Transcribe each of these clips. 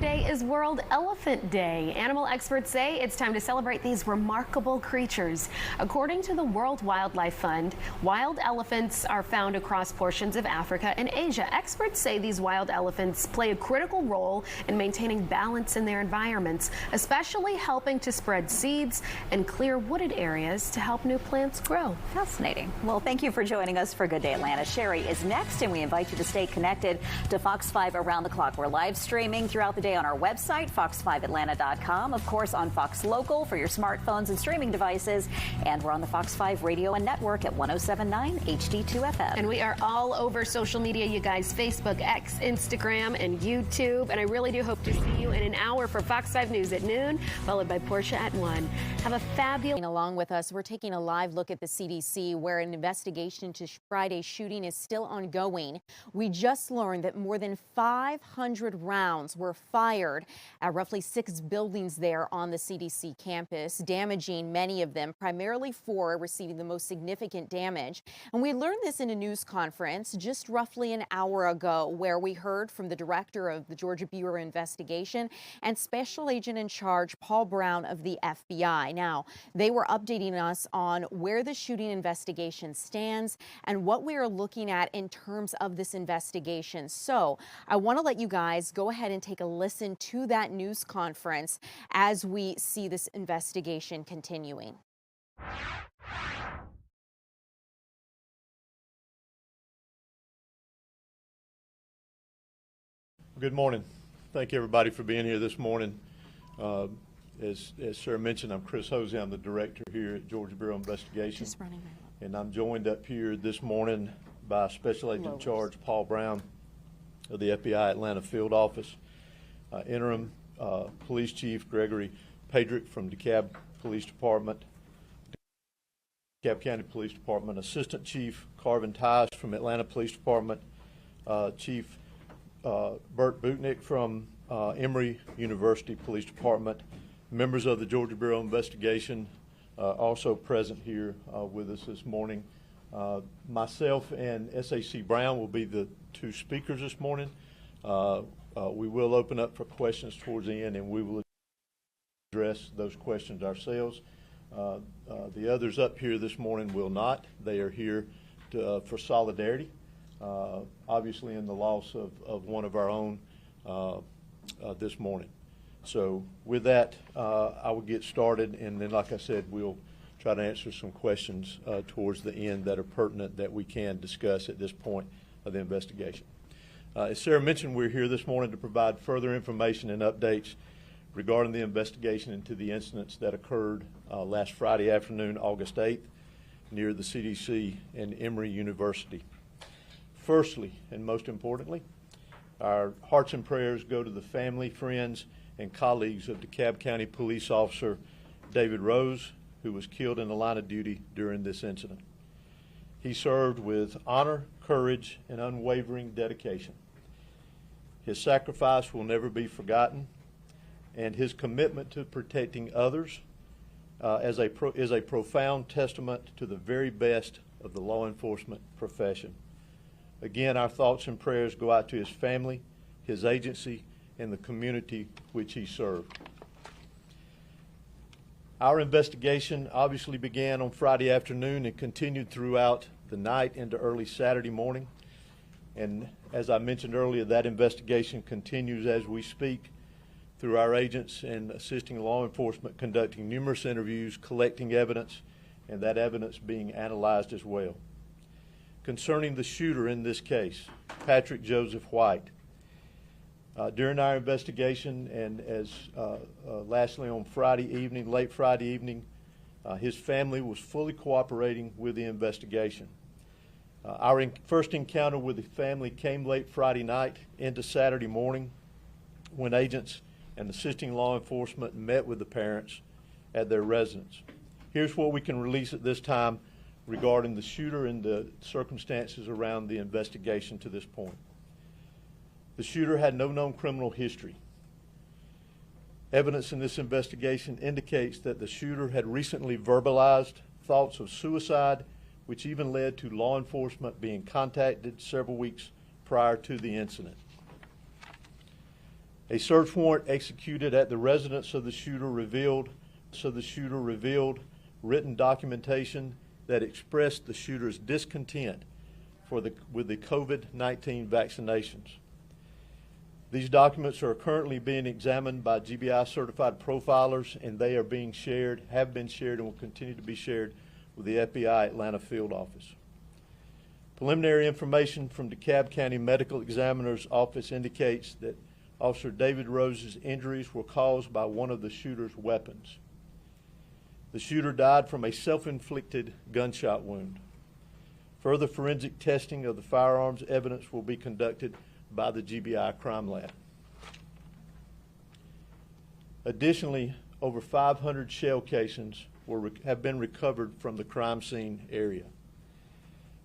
Today is World Elephant Day. Animal experts say it's time to celebrate these remarkable creatures. According to the World Wildlife Fund, wild elephants are found across portions of Africa and Asia. Experts say these wild elephants play a critical role in maintaining balance in their environments, especially helping to spread seeds and clear wooded areas to help new plants grow. Fascinating. Well, thank you for joining us for Good Day Atlanta. Sherry is next, and we invite you to stay connected to Fox 5 around the clock. We're live streaming throughout the day on our website, fox5atlanta.com, of course on Fox Local for your smartphones and streaming devices, and we're on the Fox 5 radio and network at 107.9 HD2 FM. And we are all over social media, you guys, Facebook, X, Instagram, and YouTube. And I really do hope to see you in an hour for Fox 5 News at noon, followed by Portia at 1. Have a fabulous... Along with us, we're taking a live look at the CDC, where an investigation into Friday's shooting is still ongoing. We just learned that more than 500 rounds were fired at roughly 6 buildings there on the CDC campus, damaging many of them, primarily 4 receiving the most significant damage. And we learned this in a news conference just roughly an hour ago, where we heard from the director of the Georgia Bureau of Investigation and Special Agent in Charge Paul Brown of the FBI. Now, they were updating us on where the shooting investigation stands and what we are looking at in terms of this investigation. So I want to let you guys go ahead and take a listen to that news conference as we see this investigation continuing. Good morning. Thank you, everybody, for being here this morning. As Sarah mentioned, I'm Chris Hosey. I'm the director here at Georgia Bureau of Investigation. And I'm joined up here this morning by Special Agent in Charge Paul Brown of the FBI Atlanta Field Office, Interim Police Chief Gregory Pedrick from DeKalb Police Department, DeKalb County Police Department, Assistant Chief Carvin Tice from Atlanta Police Department, Chief Bert Butnick from Emory University Police Department, members of the Georgia Bureau of Investigation also present here with us this morning. Myself and SAC Brown will be the 2 speakers this morning. We will open up for questions towards the end, and we will address those questions ourselves. The others up here this morning will not. They are here for solidarity, obviously in the loss of one of our own this morning. So with that, I will get started, and then, like I said, we'll try to answer some questions towards the end that are pertinent that we can discuss at this point of the investigation. As Sarah mentioned, we're here this morning to provide further information and updates regarding the investigation into the incidents that occurred last Friday afternoon, August 8th, near the CDC and Emory University. Firstly, and most importantly, our hearts and prayers go to the family, friends, and colleagues of DeKalb County Police Officer David Rose, who was killed in the line of duty during this incident. He served with honor, courage, and unwavering dedication. His sacrifice will never be forgotten, and his commitment to protecting others is a profound testament to the very best of the law enforcement profession. Again, our thoughts and prayers go out to his family, his agency, and the community which he served. Our investigation obviously began on Friday afternoon and continued throughout the night into early Saturday morning. And as I mentioned earlier, that investigation continues as we speak through our agents and assisting law enforcement conducting numerous interviews, collecting evidence, and that evidence being analyzed as well. Concerning the shooter in this case, Patrick Joseph White, during our investigation, and as lastly on Friday evening, late Friday evening, his family was fully cooperating with the investigation. Our first encounter with the family came late Friday night into Saturday morning, when agents and assisting law enforcement met with the parents at their residence. Here's what we can release at this time regarding the shooter and the circumstances around the investigation to this point. The shooter had no known criminal history. Evidence in this investigation indicates that the shooter had recently verbalized thoughts of suicide, which even led to law enforcement being contacted several weeks prior to the incident. A search warrant executed at the residence of the shooter revealed written documentation that expressed the shooter's discontent with the COVID-19 vaccinations. These documents are currently being examined by GBI certified profilers, and they are being shared, have been shared, and will continue to be shared with the FBI Atlanta field office. Preliminary information from DeKalb County Medical Examiner's Office indicates that Officer David Rose's injuries were caused by one of the shooter's weapons. The shooter died from a self-inflicted gunshot wound. Further forensic testing of the firearms evidence will be conducted by the GBI Crime Lab. Additionally, over 500 shell casings have been recovered from the crime scene area.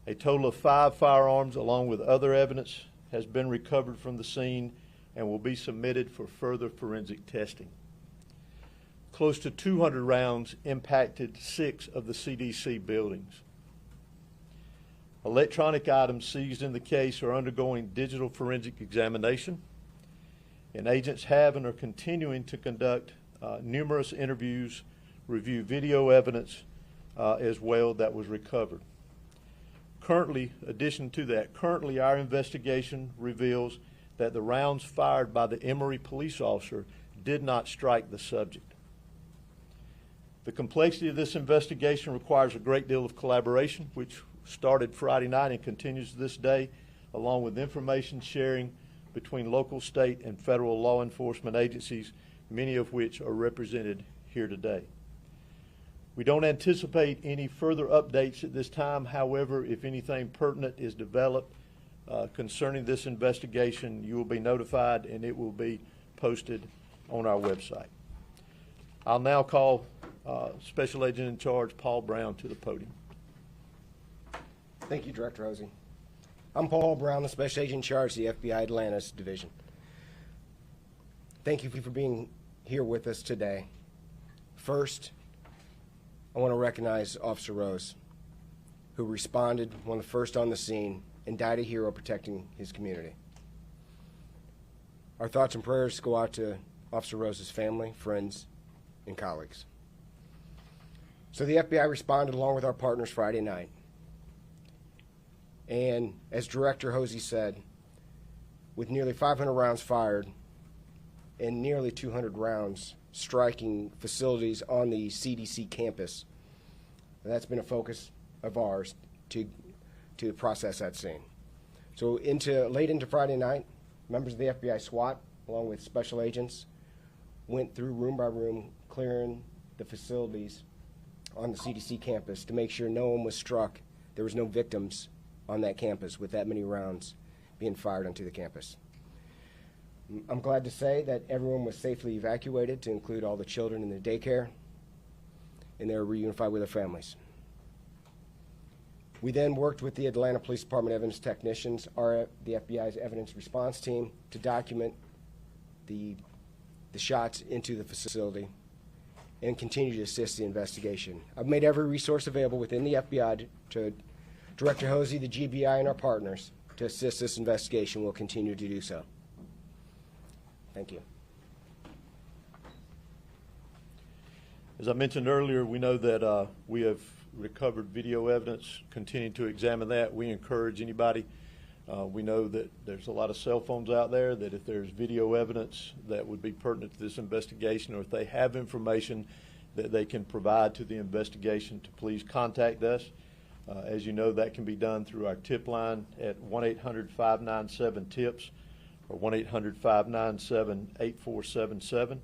A total of 5 firearms, along with other evidence, has been recovered from the scene and will be submitted for further forensic testing. Close to 200 rounds impacted 6 of the CDC buildings. Electronic items seized in the case are undergoing digital forensic examination, and agents have and are continuing to conduct numerous interviews, review video evidence as well that was recovered. Currently, our investigation reveals that the rounds fired by the Emory police officer did not strike the subject. The complexity of this investigation requires a great deal of collaboration, which started Friday night and continues to this day, along with information sharing between local, state, and federal law enforcement agencies, many of which are represented here today. We don't anticipate any further updates at this time. However, if anything pertinent is developed concerning this investigation, you will be notified and it will be posted on our website. I'll now call Special Agent in Charge Paul Brown to the podium. Thank you, Director Hosey. I'm Paul Brown, the Special Agent in Charge of the FBI Atlanta's Division. Thank you for being here with us today. First, I want to recognize Officer Rose, who responded, one of the first on the scene, and died a hero protecting his community. Our thoughts and prayers go out to Officer Rose's family, friends, and colleagues. So the FBI responded along with our partners Friday night. And as Director Hosey said, with nearly 500 rounds fired and nearly 200 rounds striking facilities on the CDC campus, that's been a focus of ours to process that scene. So late into Friday night, members of the FBI SWAT, along with special agents, went through room by room, clearing the facilities on the CDC campus to make sure no one was struck, there was no victims on that campus with that many rounds being fired onto the campus. I'm glad to say that everyone was safely evacuated, to include all the children in the daycare, and they were reunified with their families. We then worked with the Atlanta Police Department evidence technicians, the FBI's evidence response team, to document the shots into the facility and continue to assist the investigation. I've made every resource available within the FBI to Director Hosey, the GBI, and our partners to assist this investigation. We'll continue to do so. Thank you. As I mentioned earlier, we know that we have recovered video evidence, continuing to examine that. We encourage anybody. We know that there's a lot of cell phones out there, that if there's video evidence that would be pertinent to this investigation, or if they have information that they can provide to the investigation, to please contact us. As you know, that can be done through our tip line at 1-800-597-TIPS or 1-800-597-8477.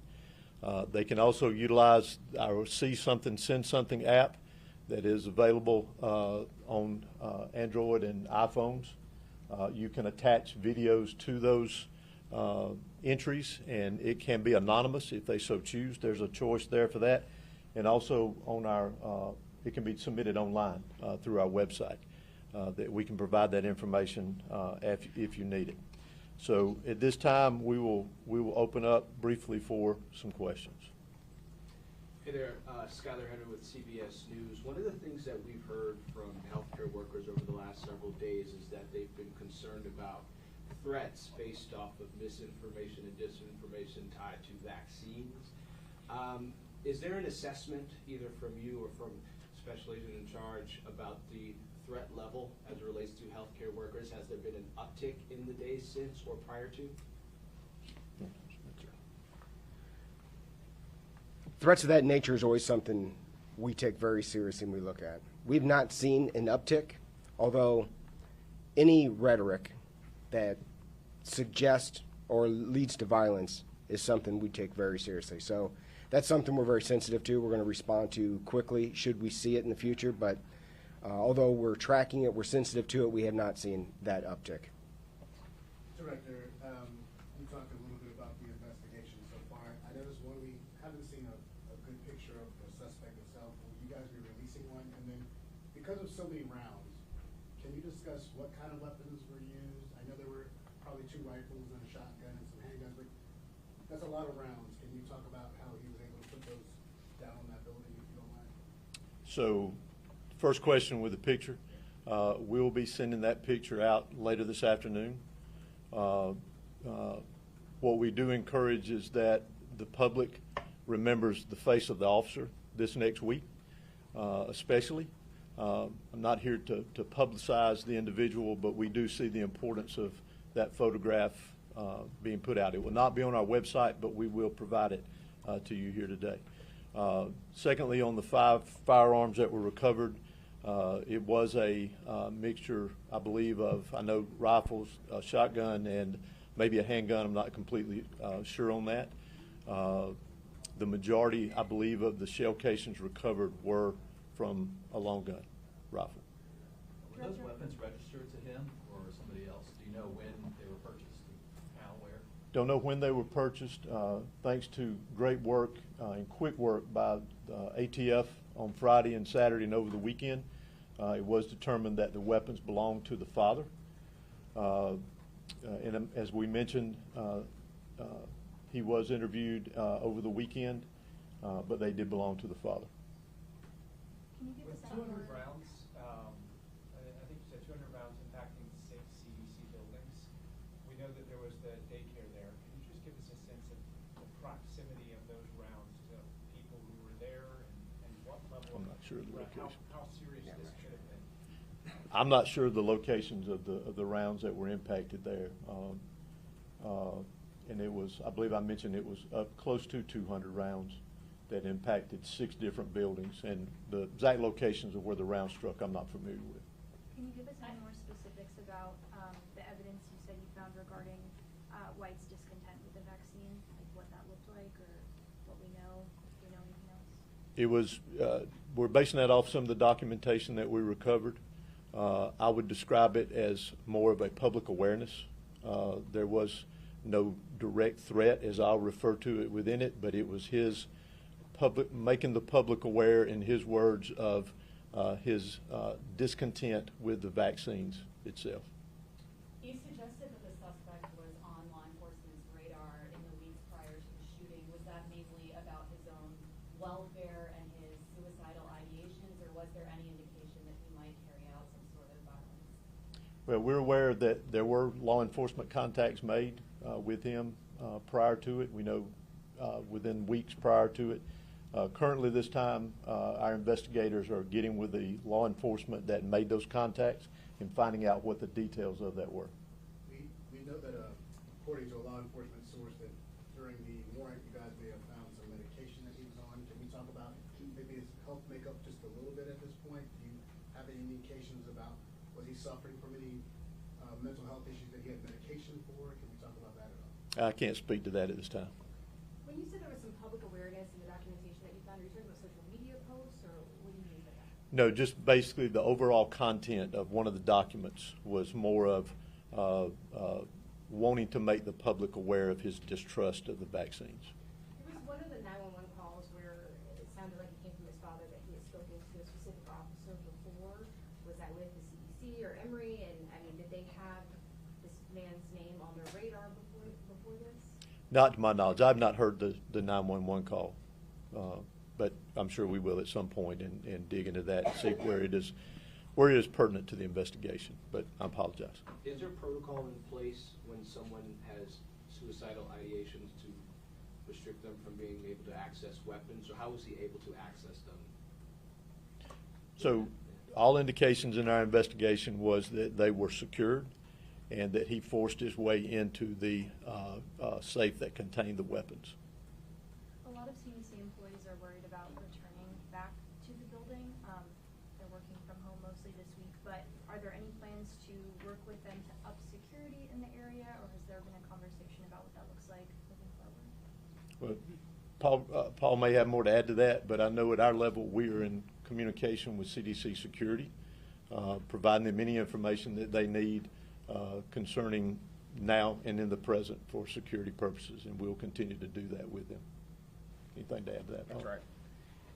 They can also utilize our See Something, Send Something app that is available on Android and iPhones. You can attach videos to those entries, and it can be anonymous if they so choose. There's a choice there for that. And also on our it can be submitted online through our website, that we can provide that information if you need it. So at this time, we will open up briefly for some questions. Hey there, Skylar Henry with CBS News. One of the things that we've heard from healthcare workers over the last several days is that they've been concerned about threats based off of misinformation and disinformation tied to vaccines. Is there an assessment, either from you or from Special Agent in charge, about the threat level as it relates to healthcare workers? Has there been an uptick in the days since or prior to? Threats of that nature is always something we take very seriously and we look at. We've not seen an uptick, although any rhetoric that suggests or leads to violence is something we take very seriously. So that's something we're very sensitive to. We're going to respond to quickly should we see it in the future, but although we're tracking it, we're sensitive to it, we have not seen that uptick. Director, you talked a little bit about the investigation so far. I noticed one, we haven't seen a good picture of the suspect itself. Will you guys be releasing one? And then, because of so many rounds, can you discuss what kind of weapons were used? I know there were probably 2 rifles and a shotgun and some handguns, but that's a lot of rounds. Can you talk about how he was able to put those down on that building, if you don't mind? So, first question with the picture. We'll be sending that picture out later this afternoon. What we do encourage is that the public remembers the face of the officer this next week, especially. I'm not here to publicize the individual, but we do see the importance of that photograph being put out. It will not be on our website, but we will provide it to you here today. Secondly, on the 5 firearms that were recovered, it was a mixture, I believe, of, I know, rifles, a shotgun, and maybe a handgun. I'm not completely sure on that. The majority, I believe, of the shell casings recovered were from a long gun rifle. Were those weapons registered to him or somebody else? Do you know when they were purchased, how, where? Don't know when they were purchased. Thanks to great work and quick work by ATF on Friday and Saturday and over the weekend, it was determined that the weapons belonged to the father. And as we mentioned, he was interviewed over the weekend, but they did belong to the father. Can you give With us 200 rounds, I think you said 200 rounds impacting 6 CDC buildings. We know that there was the daycare there. Can you just give us a sense of the proximity of those rounds to people who were there and what level? I'm not sure of the location. How serious this could have been. I'm not sure of the locations of the rounds that were impacted there. And it was, I believe I mentioned, it was up close to 200 rounds that impacted 6 different buildings. And the exact locations of where the round struck, I'm not familiar with. Can you give us any more specifics about the evidence you said you found regarding whites' discontent with the vaccine, like what that looked like or what we know, if we know anything else? It was, we're basing that off some of the documentation that we recovered. I would describe it as more of a public awareness. There was no direct threat, as I'll refer to it within it, but it was his making the public aware, in his words, of his discontent with the vaccines itself. You suggested that the suspect was on law enforcement's radar in the weeks prior to the shooting. Was that mainly about his own welfare and his suicidal ideations, or was there any indication that he might carry out some sort of violence? Well, we're aware that there were law enforcement contacts made with him prior to it. We know within weeks prior to it. Currently this time, our investigators are getting with the law enforcement that made those contacts and finding out what the details of that were. We know that according to a law enforcement source that during the warrant you guys may have found some medication that he was on. Can we talk about maybe his health makeup just a little bit at this point? Do you have any indications about, was he suffering from any mental health issues that he had medication for? Can we talk about that at all? I can't speak to that at this time. When you said there was some public awareness in the documentation that you found, are you talking about social media posts, or what do you mean by that? No, just basically the overall content of one of the documents was more of wanting to make the public aware of his distrust of the vaccines. There was one of the 911 calls where it sounded like it came from his father that he had spoken to a specific officer before. Was that with the CDC or Emory? And I mean, did they have this man's name on their radar before this? Not to my knowledge. I've not heard the 911 call, but I'm sure we will at some point and dig into that and see where it is where it is pertinent to the investigation, but I apologize. Is there protocol in place when someone has suicidal ideations to restrict them from being able to access weapons, or how was he able to access them? So all indications in our investigation was that they were secured and that he forced his way into the safe that contained the weapons. A lot of CDC employees are worried about returning back to the building. They're working from home mostly this week, but are there any plans to work with them to up security in the area, or has there been a conversation about what that looks like moving forward? Well, Paul may have more to add to that, but I know at our level we are in communication with CDC security, providing them any information that they need concerning now and in the present for security purposes, and we'll continue to do that with them. Anything to add to that, Paul? That's right.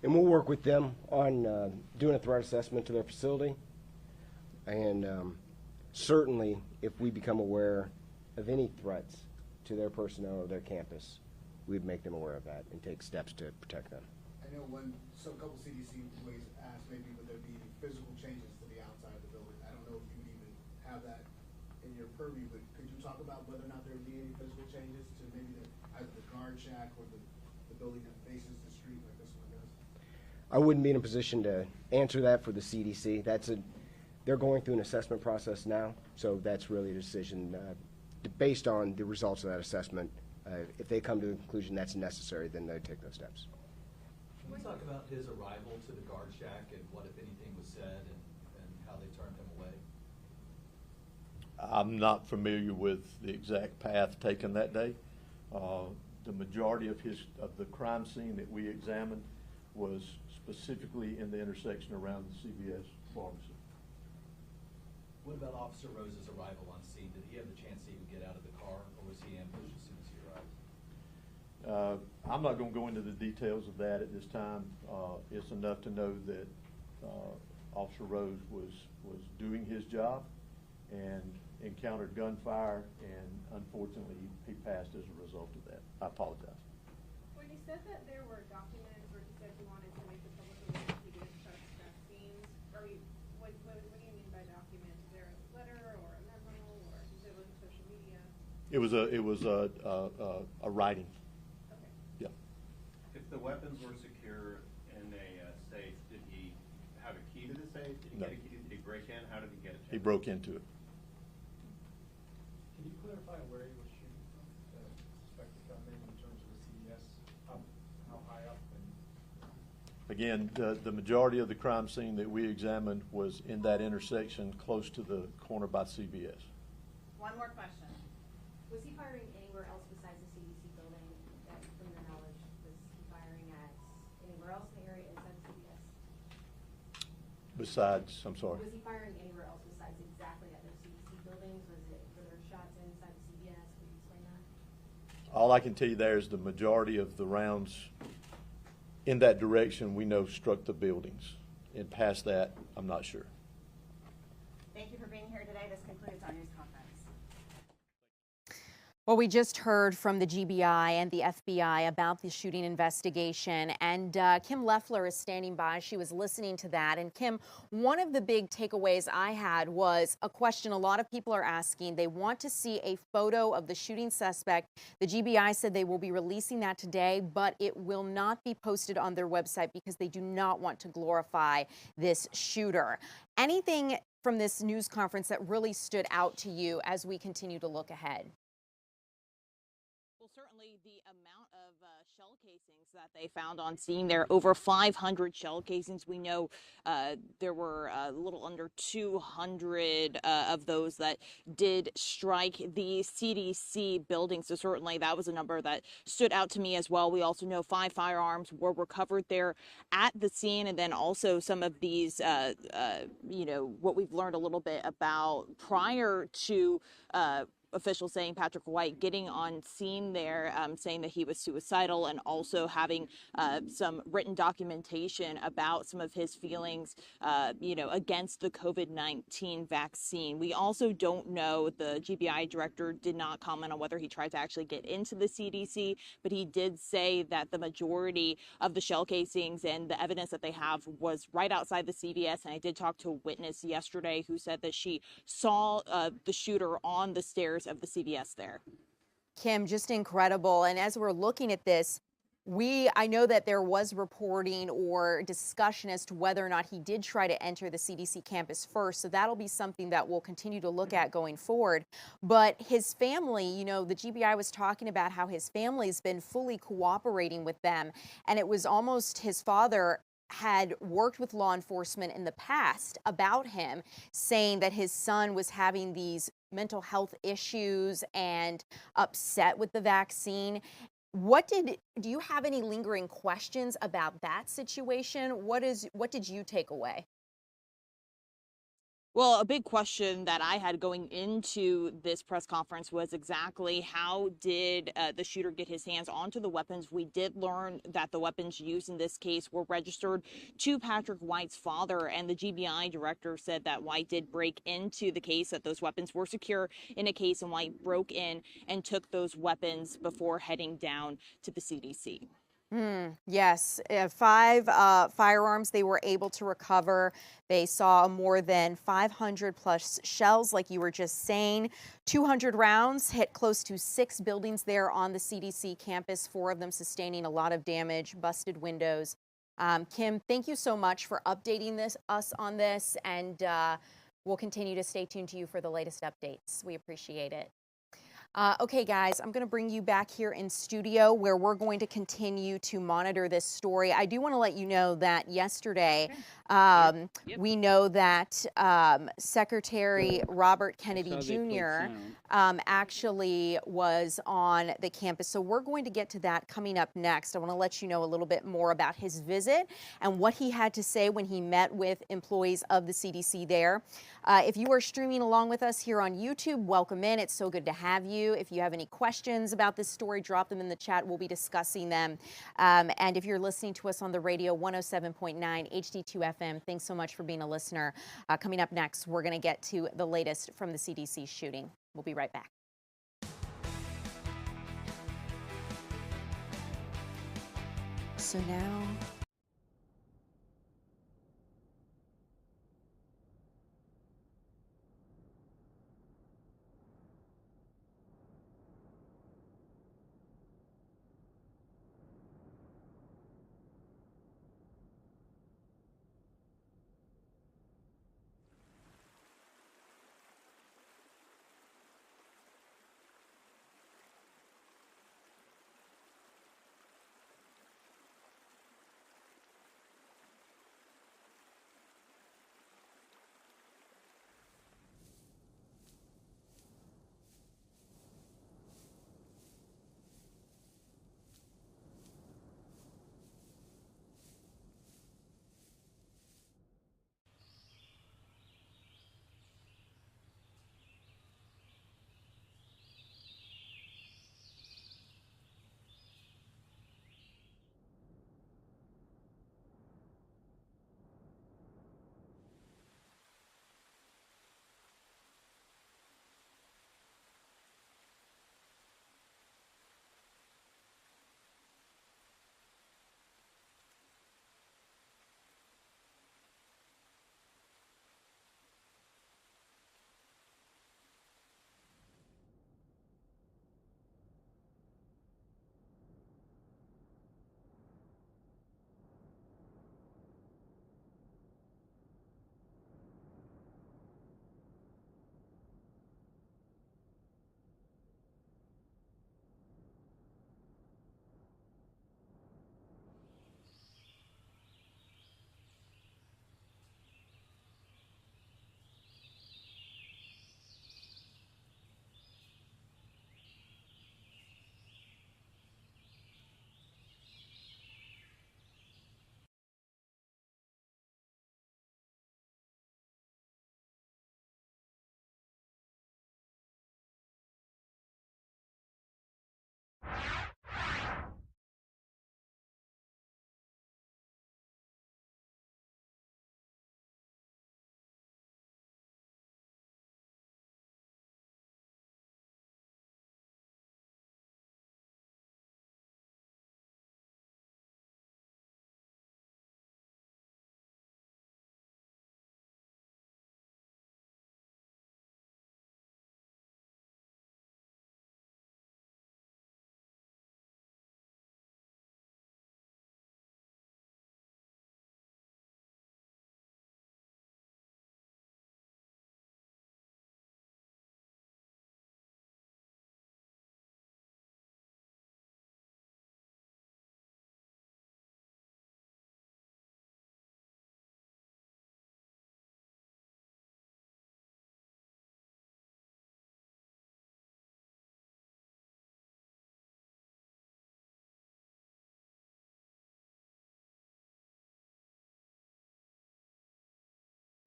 And we'll work with them on doing a threat assessment to their facility. And certainly, if we become aware of any threats to their personnel or their campus, we'd make them aware of that and take steps to protect them. I know a couple CDC employees asked maybe would there be any physical changes to the outside of the building. I don't know if you would even have that in your purview, but could you talk about whether or not there would be any physical changes to maybe either the guard shack or the building that faces the street like this one does? I wouldn't be in a position to answer that for the CDC. They're going through an assessment process now, so that's really a decision based on the results of that assessment. If they come to the conclusion that's necessary, then they take those steps. Can we talk about his arrival to the guard shack and what, if anything, was said and how they turned him away? I'm not familiar with the exact path taken that day. The majority of the crime scene that we examined was specifically in the intersection around the CVS pharmacy. What about Officer Rose's arrival on scene? Did he have the chance to even get out of the car, or was he ambushed as soon as he arrived? I'm not going to go into the details of that at this time. It's enough to know that Officer Rose was doing his job and encountered gunfire, and unfortunately he passed as a result of that. I apologize. When you said that there were documents, or you said you wanted to make the public aware that he didn't trust vaccines, what do you mean by document? Is there a letter or a memo, or is it like social media? It was a writing. Okay. Yeah. If the weapons were secure in a safe, did he have a key to the safe? Did he No. get a key? Did he break in? How did he get it? He broke into it. Can you clarify where he was shooting from, the suspected gunman, in terms of the CDS? How high up? Again, the majority of the crime scene that we examined was in that intersection close to the corner by CVS. One more question. Was he firing anywhere else besides the CDC building that, from your knowledge, was he firing at anywhere else in the area inside the CVS? Besides, I'm sorry. Was he firing anywhere else besides exactly at those CDC buildings? Were there shots inside the CVS? Could you explain that? All I can tell you there is the majority of the rounds in that direction we know struck the buildings. And past that, I'm not sure. Thank you for being here today. This concludes our news conference. Well, we just heard from the GBI and the FBI about the shooting investigation, and Kim Leffler is standing by. She was listening to that. And Kim, one of the big takeaways I had was a question a lot of people are asking. They want to see a photo of the shooting suspect. The GBI said they will be releasing that today, but it will not be posted on their website because they do not want to glorify this shooter. Anything from this news conference that really stood out to you as we continue to look ahead? Well, certainly the amount of shell casings that they found on scene. There are over 500 shell casings. We know there were a little under 200 of those that did strike the CDC building. So certainly that was a number that stood out to me as well. We also know 5 firearms were recovered there at the scene. And then also some of these, what we've learned a little bit about prior to officials saying Patrick White getting on scene there, saying that he was suicidal, and also having some written documentation about some of his feelings, against the COVID-19 vaccine. We also don't know, the GBI director did not comment on whether he tried to actually get into the CDC, but he did say that the majority of the shell casings and the evidence that they have was right outside the CVS. And I did talk to a witness yesterday who said that she saw the shooter on the stairs of the CVS there. Kim, just incredible. And as we're looking at this, I know that there was reporting or discussion as to whether or not he did try to enter the CDC campus first. So that'll be something that we'll continue to look at going forward. But his family, the GBI was talking about how his family's been fully cooperating with them. And it was almost his father had worked with law enforcement in the past about him, saying that his son was having these mental health issues and upset with the vaccine. Do you have any lingering questions about that situation? What did you take away? Well, a big question that I had going into this press conference was exactly how did the shooter get his hands onto the weapons? We did learn that the weapons used in this case were registered to Patrick White's father, and the GBI director said that White did break into the case, that those weapons were secure in a case, and White broke in and took those weapons before heading down to the CDC. Yes, 5 firearms they were able to recover. They saw more than 500 plus shells, like you were just saying. 200 rounds hit close to 6 buildings there on the CDC campus, 4 of them sustaining a lot of damage, busted windows. Kim, thank you so much for updating us on this, and we'll continue to stay tuned to you for the latest updates. We appreciate it. Okay, guys, I'm going to bring you back here in studio where we're going to continue to monitor this story. I do want to let you know that yesterday, we know that Secretary Robert Kennedy Jr. Actually was on the campus. So we're going to get to that coming up next. I want to let you know a little bit more about his visit and what he had to say when he met with employees of the CDC there. If you are streaming along with us here on YouTube, welcome in. It's so good to have you. If you have any questions about this story, drop them in the chat. We'll be discussing them. And if you're listening to us on the radio, 107.9 HD2 FM, thanks so much for being a listener. Coming up next, we're going to get to the latest from the CDC shooting. We'll be right back. So now...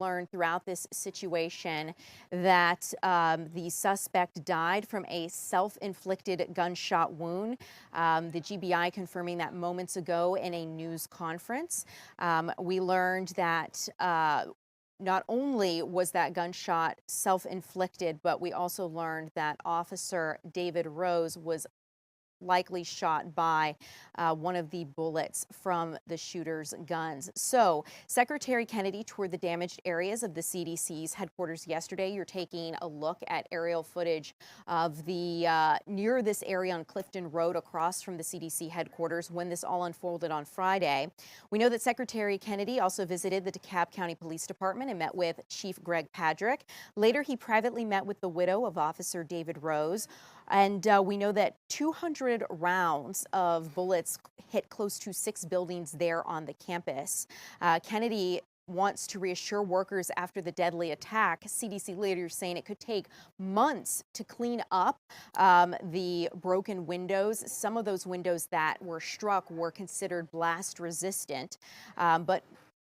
learned throughout this situation that the suspect died from a self-inflicted gunshot wound. The GBI confirming that moments ago in a news conference. We learned that not only was that gunshot self-inflicted, but we also learned that Officer David Rose was likely shot by one of the bullets from the shooter's guns. So Secretary Kennedy toured the damaged areas of the CDC's headquarters yesterday. You're taking a look at aerial footage of the near this area on Clifton Road across from the CDC headquarters when this all unfolded on Friday. We know that Secretary Kennedy also visited the DeKalb County Police Department and met with Chief Greg Padrick. Later, he privately met with the widow of Officer David Rose. And we know that 200 rounds of bullets hit close to 6 buildings there on the campus. Kennedy wants to reassure workers after the deadly attack. CDC leaders saying it could take months to clean up the broken windows. Some of those windows that were struck were considered blast resistant, but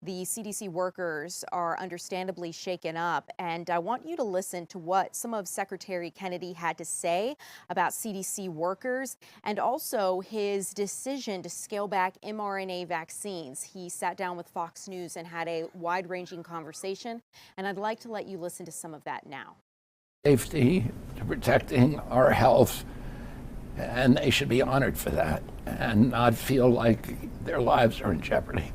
the CDC workers are understandably shaken up, and I want you to listen to what some of Secretary Kennedy had to say about CDC workers and also his decision to scale back mRNA vaccines. He sat down with Fox News and had a wide-ranging conversation, and I'd like to let you listen to some of that now. Safety, to protecting our health, and they should be honored for that and not feel like their lives are in jeopardy.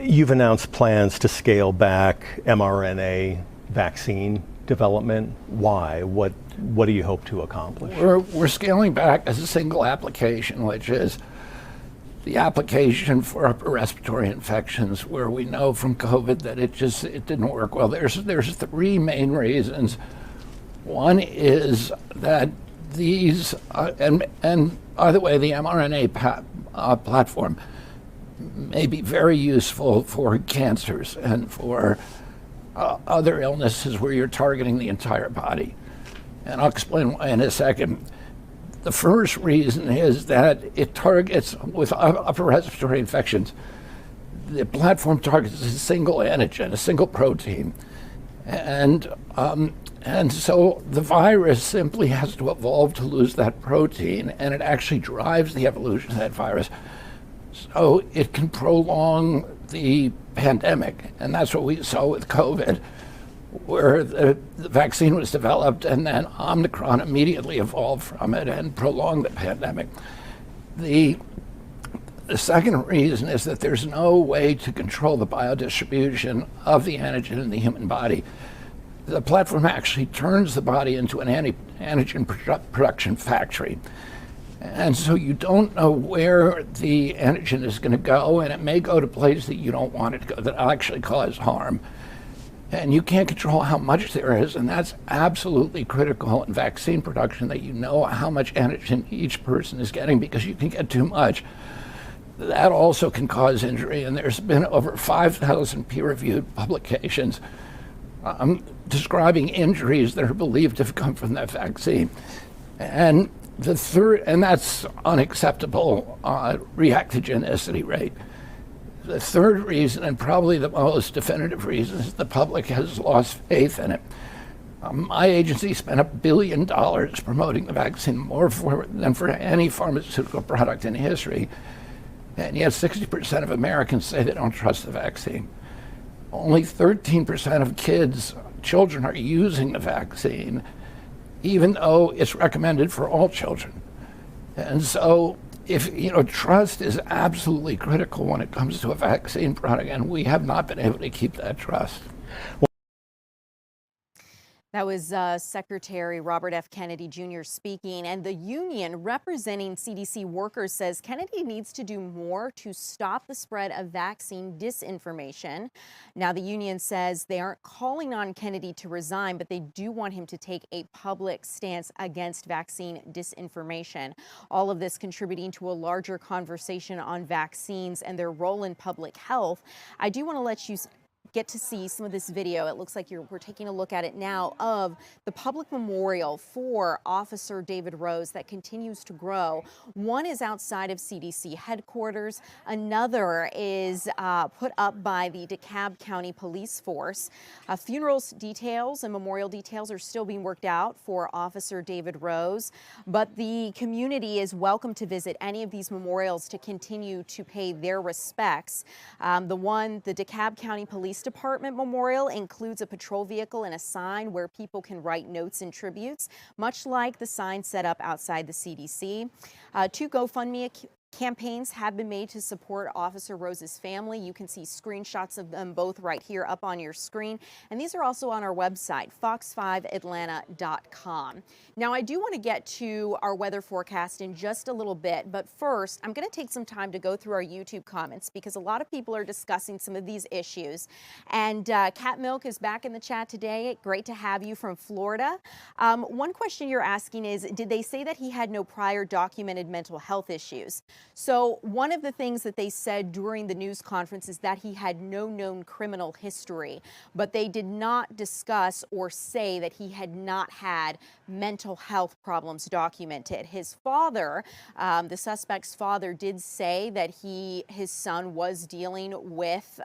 You've announced plans to scale back mRNA vaccine development. Why? What do you hope to accomplish? We're scaling back as a single application, which is the application for upper respiratory infections, where we know from COVID that it didn't work well. There's 3 main reasons. One is that these, and by the way, the mRNA platform may be very useful for cancers and for other illnesses where you're targeting the entire body. And I'll explain why in a second. The first reason is that it targets, with upper respiratory infections, the platform targets a single antigen, a single protein. And so the virus simply has to evolve to lose that protein, and it actually drives the evolution of that virus. So it can prolong the pandemic, and that's what we saw with COVID, where the vaccine was developed and then Omicron immediately evolved from it and prolonged the pandemic. The second reason is that there's no way to control the biodistribution of the antigen in the human body. The platform actually turns the body into an antigen production factory. And so you don't know where the antigen is going to go, and it may go to places that you don't want it to go, that actually cause harm. And you can't control how much there is, and that's absolutely critical in vaccine production, that you know how much antigen each person is getting, because you can get too much. That also can cause injury, and there's been over 5,000 peer-reviewed publications describing injuries that are believed to have come from that vaccine. And the third, and that's unacceptable reactogenicity rate. The third reason, and probably the most definitive reason, is the public has lost faith in it. My agency spent $1 billion promoting the vaccine, more than for any pharmaceutical product in history, and yet 60% of Americans say they don't trust the vaccine. Only 13% of children are using the vaccine, even though it's recommended for all children. And so, trust is absolutely critical when it comes to a vaccine product, and we have not been able to keep that trust. That was Secretary Robert F. Kennedy Jr. speaking, and the union representing CDC workers says Kennedy needs to do more to stop the spread of vaccine disinformation. Now, the union says they aren't calling on Kennedy to resign, but they do want him to take a public stance against vaccine disinformation. All of this contributing to a larger conversation on vaccines and their role in public health. I do want to let you get to see some of this video. It looks like we're taking a look at it now of the public memorial for Officer David Rose that continues to grow. One is outside of CDC headquarters. Another is put up by the DeKalb County Police Force. Funerals details and memorial details are still being worked out for Officer David Rose, but the community is welcome to visit any of these memorials to continue to pay their respects. The DeKalb County Police Department memorial includes a patrol vehicle and a sign where people can write notes and tributes, much like the sign set up outside the CDC. 2 GoFundMe campaigns have been made to support Officer Rose's family. You can see screenshots of them both right here up on your screen. And these are also on our website, fox5atlanta.com. Now, I do want to get to our weather forecast in just a little bit, but first, I'm going to take some time to go through our YouTube comments because a lot of people are discussing some of these issues. And Cat Milk is back in the chat today. Great to have you from Florida. One question you're asking is, did they say that he had no prior documented mental health issues? So one of the things that they said during the news conference is that he had no known criminal history, but they did not discuss or say that he had not had mental health problems documented. His father, the suspect's father, did say that his son was dealing with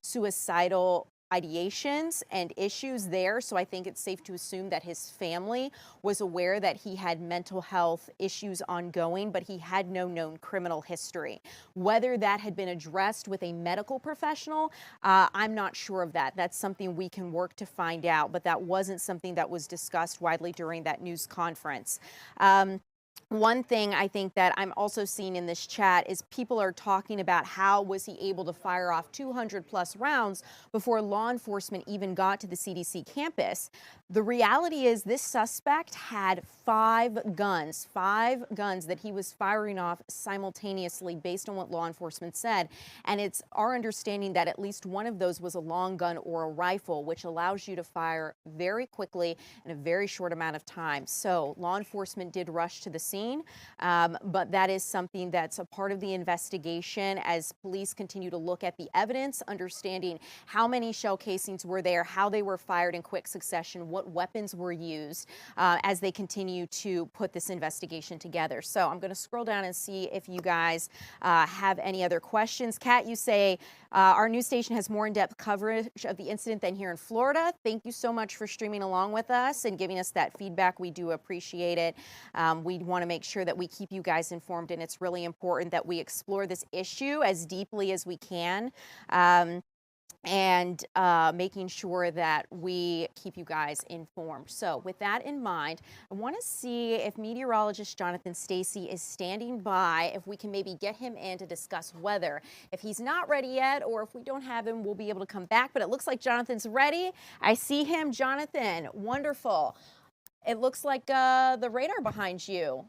suicidal ideations and issues there. So I think it's safe to assume that his family was aware that he had mental health issues ongoing, but he had no known criminal history. Whether that had been addressed with a medical professional, I'm not sure of that. That's something we can work to find out, but that wasn't something that was discussed widely during that news conference. One thing I think that I'm also seeing in this chat is people are talking about how was he able to fire off 200 plus rounds before law enforcement even got to the CDC campus. The reality is this suspect had 5 guns that he was firing off simultaneously based on what law enforcement said. And it's our understanding that at least one of those was a long gun or a rifle, which allows you to fire very quickly in a very short amount of time. So law enforcement did rush to the scene, but that is something that's a part of the investigation as police continue to look at the evidence, understanding how many shell casings were there, how they were fired in quick succession, what weapons were used as they continue to put this investigation together. So I'm going to scroll down and see if you guys have any other questions. Kat, you say our news station has more in-depth coverage of the incident than here in Florida. Thank you so much for streaming along with us and giving us that feedback. We do appreciate it. We want to make sure that we keep you guys informed, and it's really important that we explore this issue as deeply as we can. And making sure that we keep you guys informed. So with that in mind, I want to see if meteorologist Jonathan Stacy is standing by, if we can maybe get him in to discuss weather. If he's not ready yet, or if we don't have him, we'll be able to come back. But it looks like Jonathan's ready. I see him. Jonathan, wonderful. It looks like the radar behind you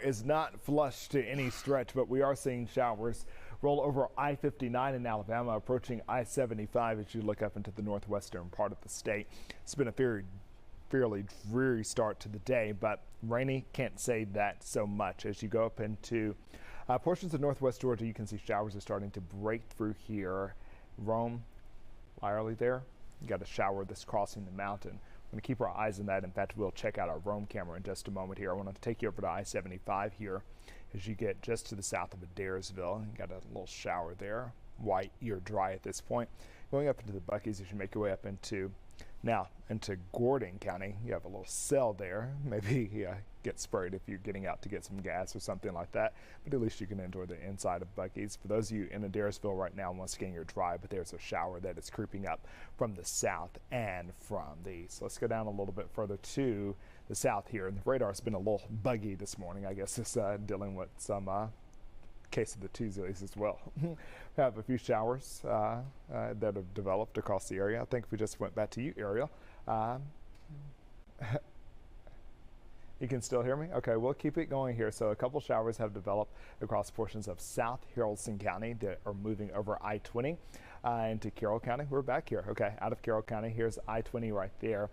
is not flush to any stretch, but we are seeing showers roll over I-59 in Alabama, approaching I-75 as you look up into the northwestern part of the state. It's been a fairly dreary start to the day, but rainy, can't say that so much. As you go up into portions of northwest Georgia, you can see showers are starting to break through here. Rome, Lyerly there, you got a shower that's crossing the mountain. We're going to keep our eyes on that. In fact, we'll check out our Rome camera in just a moment here. I want to take you over to I-75 here as you get just to the south of Adairsville. You got a little shower there. White, you're dry at this point. Going up into the Buc-ee's as you make your way up into Gordon County. You have a little cell there. Maybe get sprayed if you're getting out to get some gas or something like that. But at least you can enjoy the inside of Buc-ee's. For those of you in Adairsville right now, once again, you're dry, but there's a shower that is creeping up from the south and from the east. So let's go down a little bit further to the south here. And the radar's been a little buggy this morning. I guess it's dealing with some case of the Tuesdays as well. We have a few showers that have developed across the area. I think if we just went back to you, Ariel. You can still hear me? Okay, we'll keep it going here. So a couple showers have developed across portions of South Haralson County that are moving over I-20 into Carroll County. We're back here. Okay, out of Carroll County, here's I-20 right there.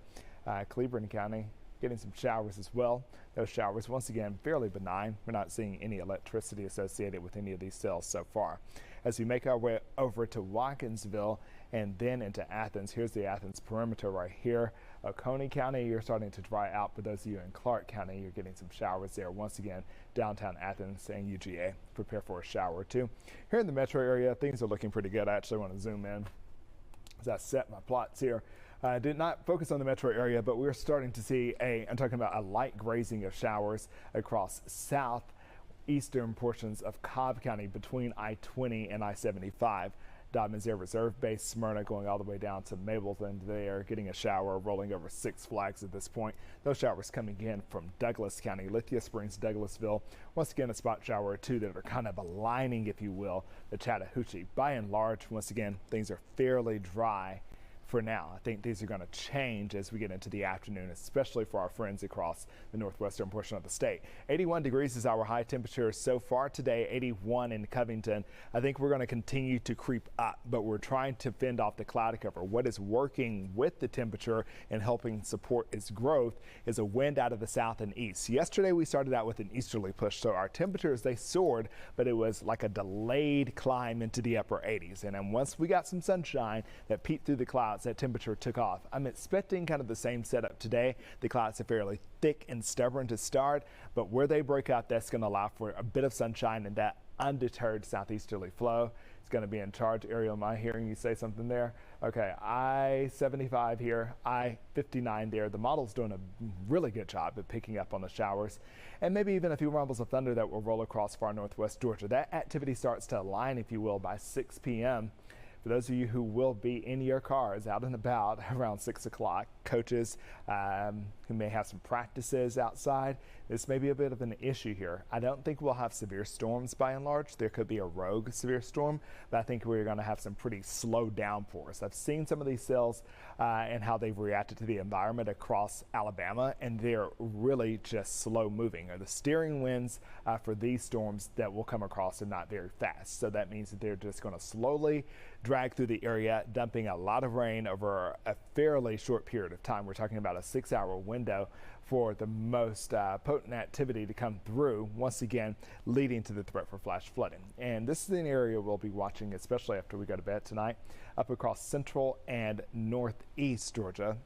Cleburne County getting some showers as well. Those showers, once again, fairly benign. We're not seeing any electricity associated with any of these cells so far. as we make our way over to Watkinsville and then into Athens. Here's the Athens perimeter right here. Oconee County, you're starting to dry out. For those of you in Clark County, you're getting some showers there. Once again, downtown Athens and UGA, prepare for a shower or two. Here in the metro area, things are looking pretty good. I actually want to zoom in as I set my plots here. I did not focus on the metro area, but we're starting to see I'm talking about a light grazing of showers across southeastern portions of Cobb County between I-20 and I-75. Dobbins Air Reserve Base, Smyrna, going all the way down to Mableton. They are getting a shower rolling over 6 Flags at this point. Those showers coming in from Douglas County, Lithia Springs, Douglasville. Once again, a spot shower or two that are kind of aligning, if you will, the Chattahoochee. By and large, once again, things are fairly dry for now. I think these are going to change as we get into the afternoon, especially for our friends across the northwestern portion of the state. 81 degrees is our high temperature so far today, 81 in Covington. I think we're going to continue to creep up, but we're trying to fend off the cloud cover. What is working with the temperature and helping support its growth is a wind out of the south and east. Yesterday we started out with an easterly push, so our temperatures, they soared, but it was like a delayed climb into the upper 80s. And then once we got some sunshine that peeked through the clouds, that temperature took off. I'm expecting kind of the same setup today. The clouds are fairly thick and stubborn to start, but where they break up, that's going to allow for a bit of sunshine and that undeterred southeasterly flow. It's going to be in charge. Ariel, am I hearing you say something there? Okay, I-75 here, I-59 there. The model's doing a really good job at picking up on the showers and maybe even a few rumbles of thunder that will roll across far northwest Georgia. That activity starts to align, if you will, by 6 p.m. For those of you who will be in your cars out and about around 6 o'clock, coaches who may have some practices outside, this may be a bit of an issue here. I don't think we'll have severe storms by and large. There could be a rogue severe storm, but I think we're going to have some pretty slow downpours. I've seen some of these cells and how they've reacted to the environment across Alabama, and they're really just slow moving. The steering winds for these storms that will come across are not very fast, so that means that they're just going to slowly drag through the area, dumping a lot of rain over a fairly short period of time. We're talking about a 6-hour window for the most potent activity to come through, once again leading to the threat for flash flooding. And this is an area we'll be watching, especially after we go to bed tonight, up across central and northeast Georgia,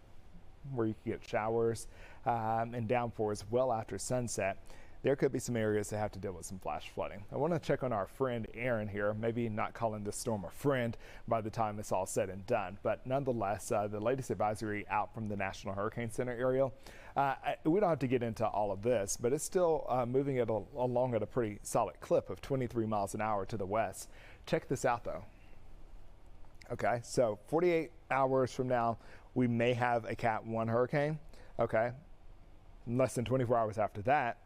where you can get showers and downpours well after sunset. There could be some areas that have to deal with some flash flooding. I want to check on our friend Aaron here, maybe not calling this storm a friend by the time it's all said and done, but nonetheless, the latest advisory out from the National Hurricane Center, Ariel, we don't have to get into all of this, but it's still moving along at a pretty solid clip of 23 miles an hour to the west. Check this out, though. Okay, so 48 hours from now, we may have a Cat 1 hurricane. Okay, less than 24 hours after that,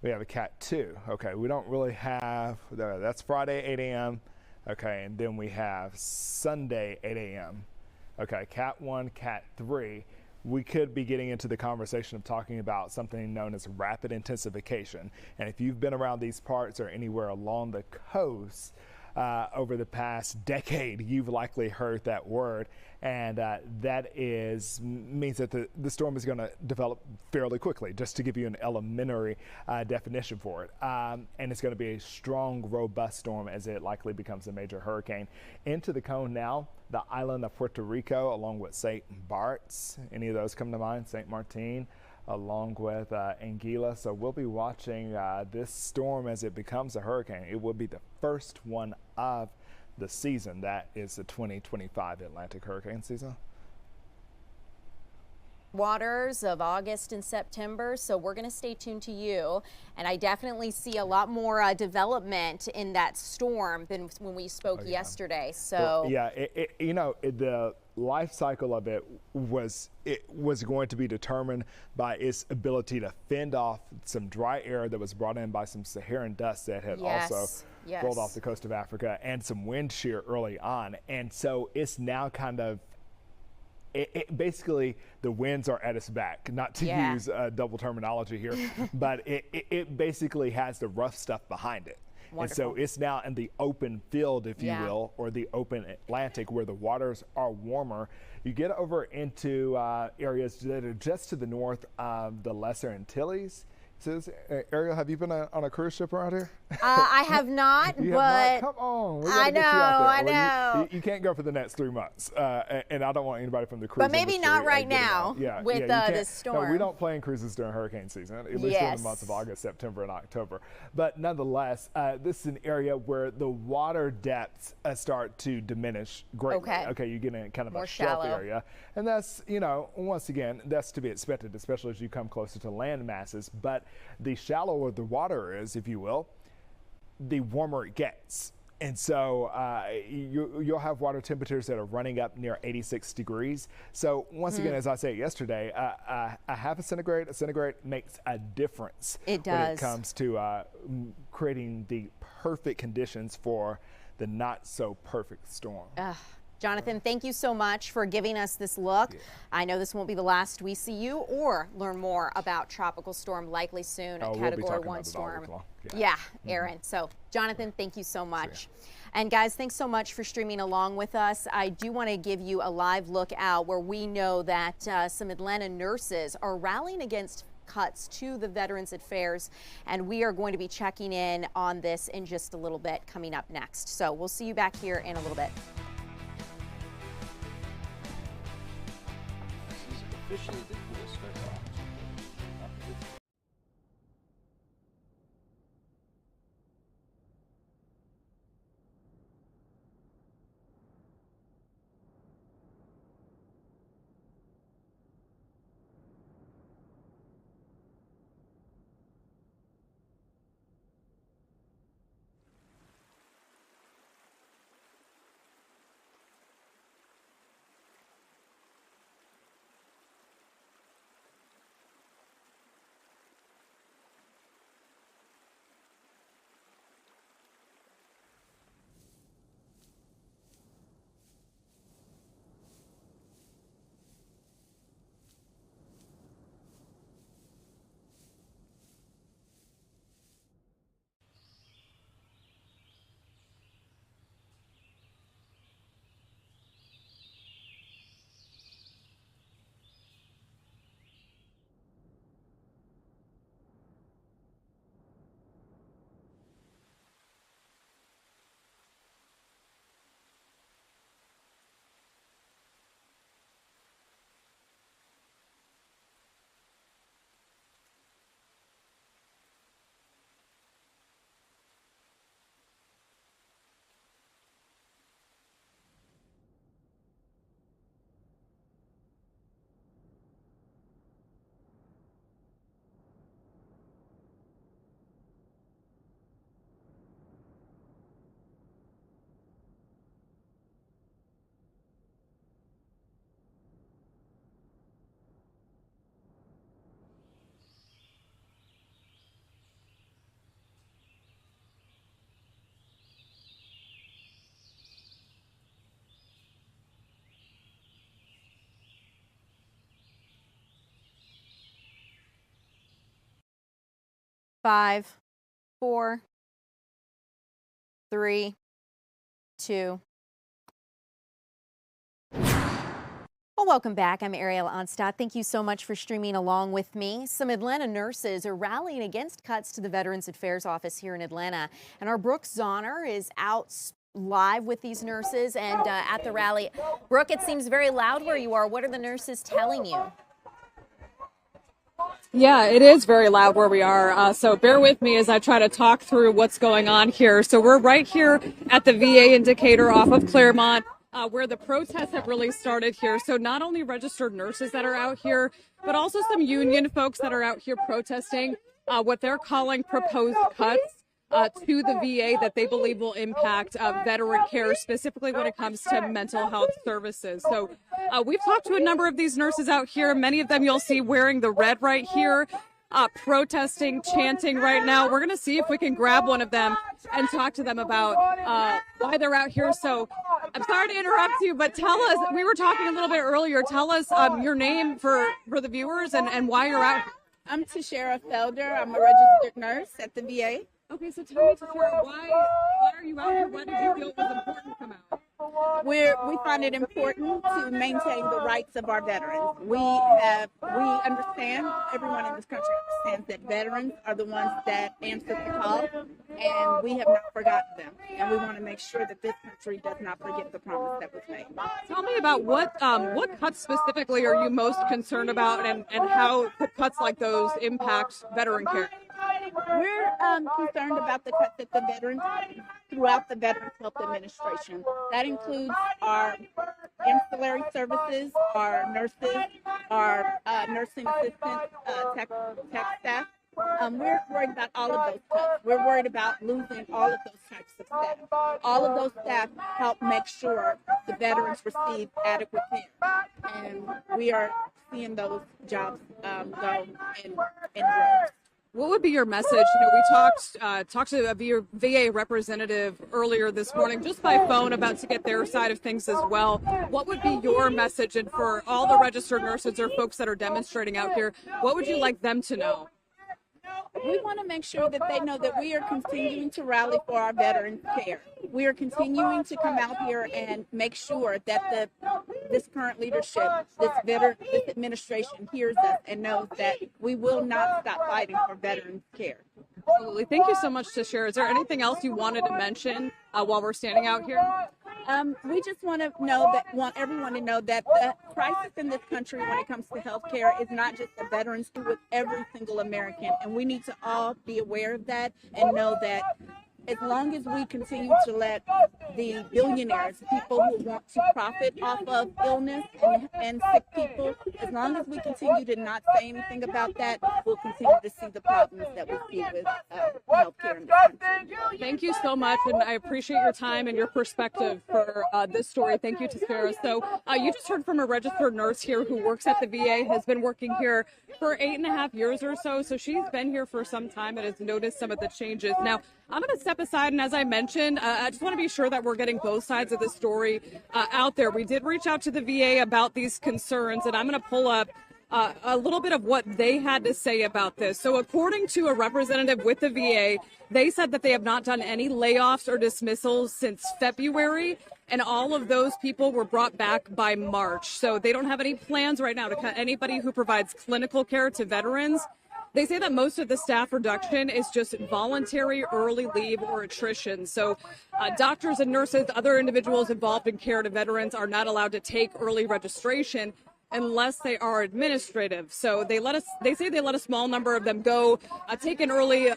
we have a Cat 2. Okay, we don't really have, that's Friday, 8 a.m. Okay, and then we have Sunday, 8 a.m. Okay, Cat 1, Cat 3. We could be getting into the conversation of talking about something known as rapid intensification. And if you've been around these parts or anywhere along the coast over the past decade, you've likely heard that word. And that means that the storm is going to develop fairly quickly, just to give you an elementary definition for it. And it's going to be a strong, robust storm as it likely becomes a major hurricane. Into the cone now, the island of Puerto Rico, along with St. Bart's. Any of those come to mind? St. Martin, along with Anguilla. So we'll be watching this storm as it becomes a hurricane. It will be the first one of the season. That is the 2025 Atlantic hurricane season. Waters of August and September, so we're going to stay tuned to you, and I definitely see a lot more development in that storm than when we spoke yesterday. So well, the life cycle of it was going to be determined by its ability to fend off some dry air that was brought in by some Saharan dust that had also rolled off the coast of Africa, and some wind shear early on. And so it's now kind of basically the winds are at its back, not to use double terminology here, but it basically has the rough stuff behind it. Wonderful. And so it's now in the open field, if you will, or the open Atlantic, where the waters are warmer. You get over into areas that are just to the north of the Lesser Antilles. Says, Ariel, have you been on a cruise ship around here? I have not, You but have not? Come on, we gotta I get you out there. know. Well, you can't go for the next 3 months, and I don't want anybody from the cruise But maybe industry, not right getting now out. Yeah, with you can't. this storm. No, we don't plan cruises during hurricane season, at least during the months of August, September, and October. But nonetheless, this is an area where the water depths start to diminish greatly. Okay, you get in kind of more a shelf shallow area, and that's, once again, that's to be expected, especially as you come closer to land masses. But the shallower the water is, if you will, the warmer it gets. And so you'll have water temperatures that are running up near 86 degrees. So once again, as I said yesterday, a half a centigrade makes a difference. It does. When it comes to creating the perfect conditions for the not so perfect storm. Jonathan, thank you so much for giving us this look. I know this won't be the last we see you or learn more about Tropical Storm likely soon, a Category 1 storm. Aaron. So, Jonathan, thank you so much. And guys, thanks so much for streaming along with us. I do want to give you a live look out where we know that some Atlanta nurses are rallying against cuts to the Veterans Affairs, and we are going to be checking in on this in just a little bit coming up next. So we'll see you back here in a little bit. Officially the coolest spectacle. Five, 4, 3, 2. Well, welcome back. I'm Ariel Onstadt. Thank you so much for streaming along with me. Some Atlanta nurses are rallying against cuts to the Veterans Affairs office here in Atlanta. And our Brooke Zahner is out live with these nurses and at the rally. Brooke, it seems very loud where you are. What are the nurses telling you? Yeah, it is very loud where we are. So bear with me as I try to talk through what's going on here. So we're right here at the VA indicator off of Claremont, where the protests have really started here. So not only registered nurses that are out here, but also some union folks that are out here protesting what they're calling proposed cuts to the VA that they believe will impact veteran care, specifically when it comes to mental health services. So we've talked to a number of these nurses out here. Many of them you'll see wearing the red right here, protesting, chanting right now. We're going to see if we can grab one of them and talk to them about why they're out here. So I'm sorry to interrupt you, but tell us, we were talking a little bit earlier, tell us your name for the viewers and why you're out. I'm Tashara Felder. I'm a registered nurse at the VA. Okay, so tell me, Tashara, why are you out here? Why did you feel it was important to come out? We find it important to maintain the rights of our veterans. We understand, everyone in this country understands that veterans are the ones that answer the call, and we have not forgotten them. And we want to make sure that this country does not forget the promise that was made. Tell me about what cuts specifically are you most concerned about, and how could cuts like those impact veteran care? We're concerned about the cuts at the veterans throughout the Veterans Health Administration. That includes our ancillary services, our nurses, our nursing assistants, tech staff. We're worried about all of those cuts. We're worried about losing all of those types of staff. All of those staff help make sure the veterans receive adequate care. And we are seeing those jobs go in droves. What would be your message? You know, we talked to a VA representative earlier this morning just by phone about to get their side of things as well. What would be your message? And for all the registered nurses or folks that are demonstrating out here, what would you like them to know? We want to make sure that they know that we are continuing to rally for our veterans' care. We are continuing to come out here and make sure that this current leadership, this administration hears us and knows that we will not stop fighting for veterans' care. Absolutely. Thank you so much to share. Is there anything else you wanted to mention while we're standing out here? We just want everyone to know that the crisis in this country when it comes to health care is not just the veterans, but with every single American. And we need to all be aware of that and know that as long as we continue to let the billionaires, people who want to profit off of illness and sick people, as long as we continue to not say anything about that, we'll continue to see the problems that we see with healthcare in this country. Thank you so much, and I appreciate your time and your perspective for this story. Thank you, Sarah. So you just heard from a registered nurse here who works at the VA, has been working here for 8.5 years or so. So she's been here for some time and has noticed some of the changes. Now, I'm going to step aside, and as I mentioned, I just want to be sure that we're getting both sides of the story out there. We did reach out to the VA about these concerns, and I'm going to pull up a little bit of what they had to say about this. So according to a representative with the VA, they said that they have not done any layoffs or dismissals since February, and all of those people were brought back by March. So they don't have any plans right now to cut anybody who provides clinical care to veterans. They say that most of the staff reduction is just voluntary early leave or attrition. So doctors and nurses, other individuals involved in care to veterans are not allowed to take early registration unless they are administrative. So they say they let a small number of them go, take an early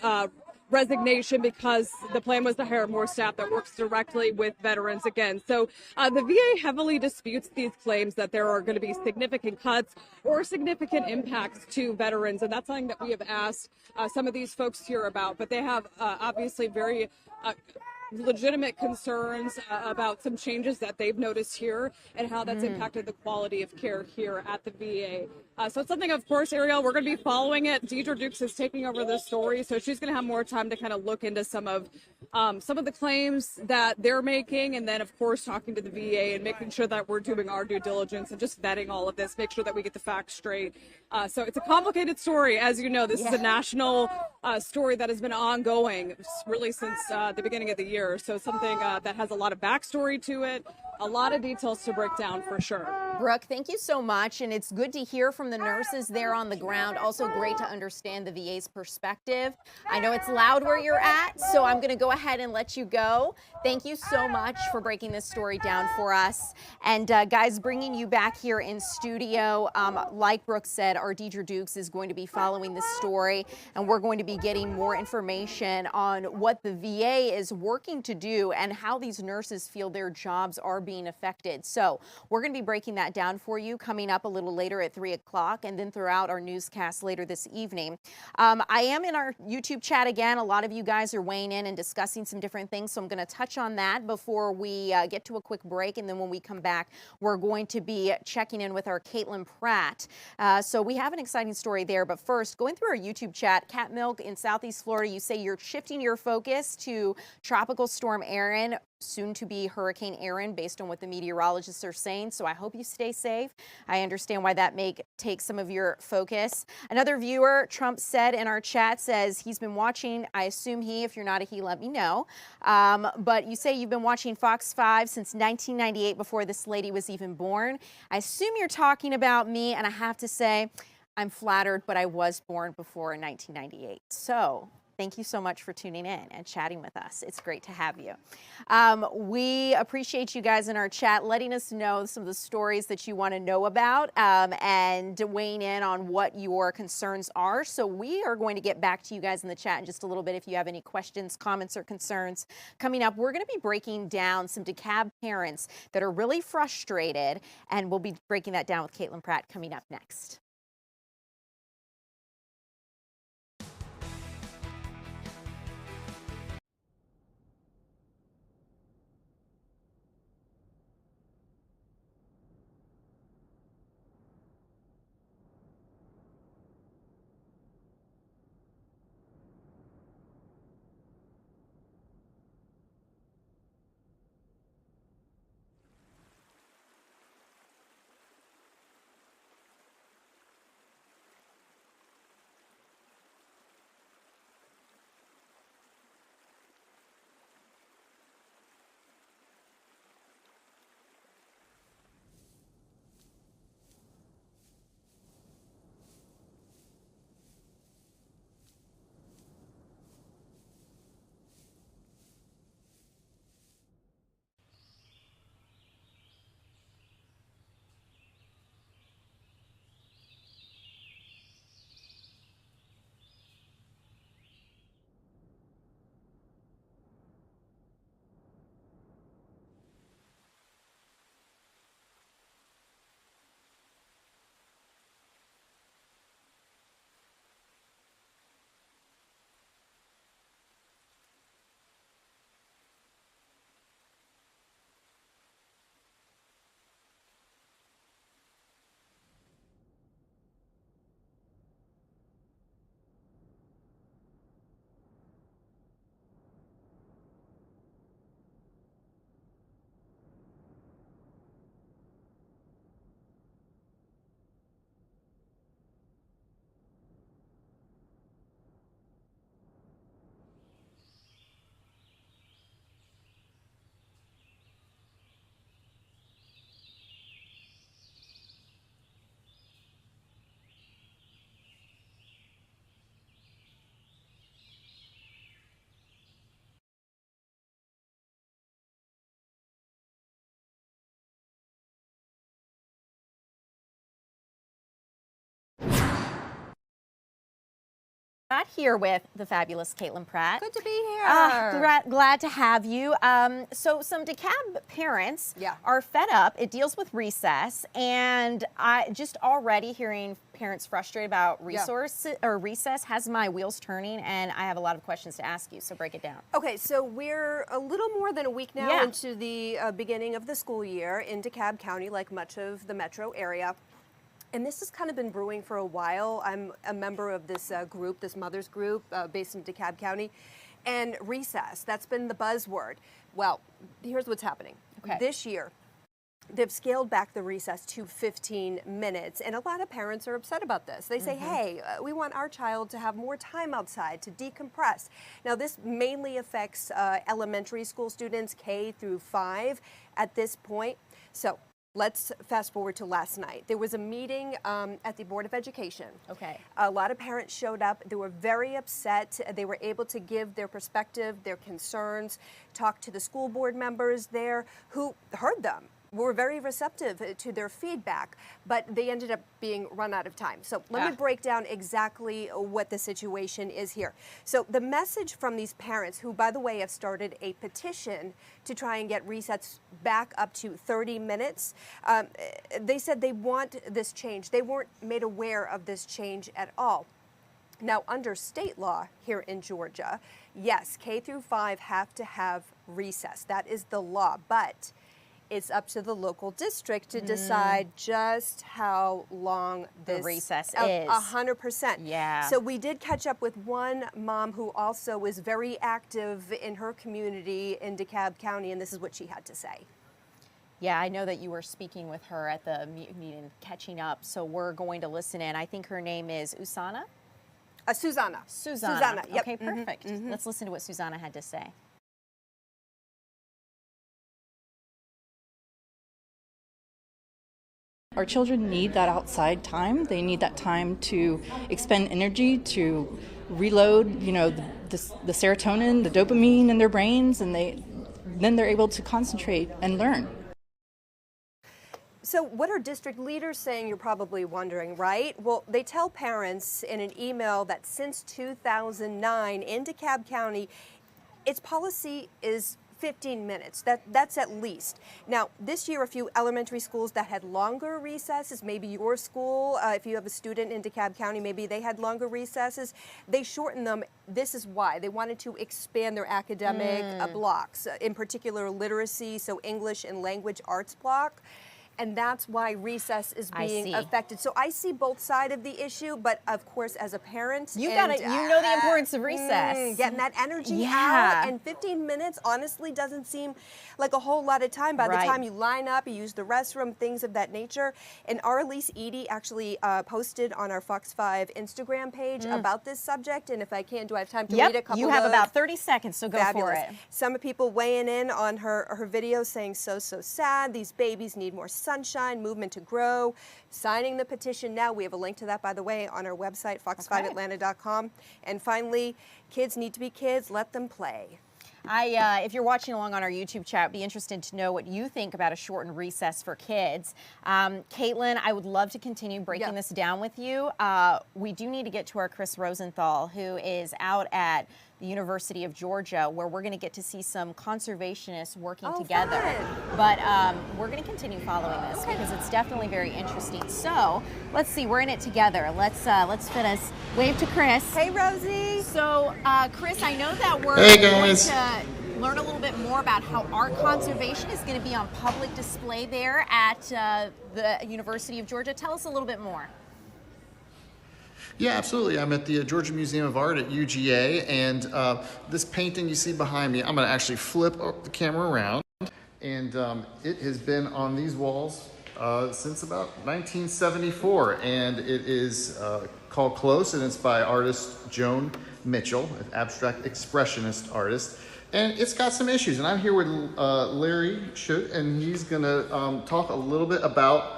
resignation because the plan was to hire more staff that works directly with veterans again. So the VA heavily disputes these claims that there are going to be significant cuts or significant impacts to veterans. And that's something that we have asked some of these folks here about. But they have obviously very legitimate concerns about some changes that they've noticed here and how that's impacted the quality of care here at the VA. So it's something, of course, Ariel, we're going to be following it. Deidre Dukes is taking over this story, so she's going to have more time to kind of look into some of the claims that they're making, and then, of course, talking to the VA and making sure that we're doing our due diligence and just vetting all of this, make sure that we get the facts straight. So it's a complicated story. As you know, this is a national story that has been ongoing really since the beginning of the year. So something that has a lot of backstory to it, a lot of details to break down for sure. Brooke, thank you so much. And it's good to hear from the nurses there on the ground. Also great to understand the VA's perspective. I know it's loud where you're at, so I'm going to go ahead and let you go. Thank you so much for breaking this story down for us. And guys, bringing you back here in studio, like Brooke said, our Deidre Dukes is going to be following this story, and we're going to be getting more information on what the VA is working to do and how these nurses feel their jobs are being affected. So we're going to be breaking that down for you coming up a little later at 3 o'clock and then throughout our newscast later this evening. I am in our YouTube chat again. A lot of you guys are weighing in and discussing some different things, so I'm going to touch on that before we get to a quick break, and then when we come back, we're going to be checking in with our Caitlin Pratt. So we have an exciting story there, but first, going through our YouTube chat, Cat Milk in Southeast Florida, you say you're shifting your focus to Tropical Storm Erin, soon to be Hurricane Erin, based on what the meteorologists are saying. So I hope you stay safe. I understand why that may take some of your focus. Another viewer, Trump said in our chat, says he's been watching. I assume he, if you're not a he, let me know. But you say you've been watching Fox 5 since 1998, before this lady was even born. I assume you're talking about me, and I have to say, I'm flattered, but I was born before 1998. So thank you so much for tuning in and chatting with us. It's great to have you. We appreciate you guys in our chat letting us know some of the stories that you want to know about and weighing in on what your concerns are. So we are going to get back to you guys in the chat in just a little bit if you have any questions, comments, or concerns. Coming up, we're going to be breaking down some DeKalb parents that are really frustrated, and we'll be breaking that down with Caitlin Pratt coming up next. Not here with the fabulous Caitlin Pratt. Good to be here. Glad to have you. So some DeKalb parents are fed up. It deals with recess, and I just already hearing parents frustrated about recess has my wheels turning, and I have a lot of questions to ask you. So break it down. Okay, so we're a little more than a week now into the beginning of the school year in DeKalb County, like much of the metro area. And this has kind of been brewing for a while. I'm a member of this group, this mothers group based in DeKalb County. And recess, that's been the buzzword. Well, here's what's happening. Okay. This year, they've scaled back the recess to 15 minutes. And a lot of parents are upset about this. They say, hey, we want our child to have more time outside to decompress. Now, this mainly affects elementary school students, K through 5 at this point. So let's fast forward to last night. There was a meeting at the Board of Education. Okay. A lot of parents showed up. They were very upset. They were able to give their perspective, their concerns, talk to the school board members there who heard them. Were very receptive to their feedback, but they ended up being run out of time. So let me break down exactly what the situation is here. So the message from these parents, who, by the way, have started a petition to try and get recess back up to 30 minutes, they said they want this change. They weren't made aware of this change at all. Now, under state law here in Georgia, yes, K through 5 have to have recess. That is the law, but it's up to the local district to decide just how long this recess is. 100%. Yeah. So we did catch up with one mom who also is very active in her community in DeKalb County, and this is what she had to say. Yeah, I know that you were speaking with her at the meeting, catching up, so we're going to listen in. I think her name is Usana? Susanna. Susanna. Yep. Okay, perfect. Let's listen to what Susanna had to say. Our children need that outside time. They need that time to expend energy, to reload, the serotonin, the dopamine in their brains, and then they're able to concentrate and learn. So what are district leaders saying, you're probably wondering, right? Well, they tell parents in an email that since 2009 in DeKalb County, its policy is 15 minutes. That's at least. Now, this year, a few elementary schools that had longer recesses, maybe your school, if you have a student in DeKalb County, maybe they had longer recesses, they shortened them. This is why. They wanted to expand their academic blocks, in particular literacy, so English and language arts block. And that's why recess is being affected. So I see both sides of the issue, but of course, as a parent, you know the importance of recess. Getting that energy out, and 15 minutes honestly doesn't seem like a whole lot of time. By the time you line up, you use the restroom, things of that nature. And our Elise Edie actually posted on our Fox 5 Instagram page about this subject. And if I can, do I have time to read a couple? You have about 30 seconds, so go for it. Some people weighing in on her video saying, so sad. These babies need more sunshine, movement to grow, signing the petition now. We have a link to that, by the way, on our website, fox5atlanta.com. And finally, kids need to be kids. Let them play. If you're watching along on our YouTube chat, be interested to know what you think about a shortened recess for kids. Caitlin, I would love to continue breaking this down with you. We do need to get to our Chris Rosenthal, who is out at the University of Georgia, where we're going to get to see some conservationists working together. But we're going to continue following this because it's definitely very interesting. So let's see, we're in it together. Let's fit us. Wave to Chris. Hey, Rosie. So, Chris, I know that we're going to learn a little bit more about how art conservation is going to be on public display there at the University of Georgia. Tell us a little bit more. Yeah, absolutely. I'm at the Georgia Museum of Art at UGA, and this painting you see behind me, I'm going to actually flip the camera around, and it has been on these walls since about 1974, and it is called Close, and it's by artist Joan Mitchell, an abstract expressionist artist, and it's got some issues, and I'm here with Larry Schutt, and he's going to talk a little bit about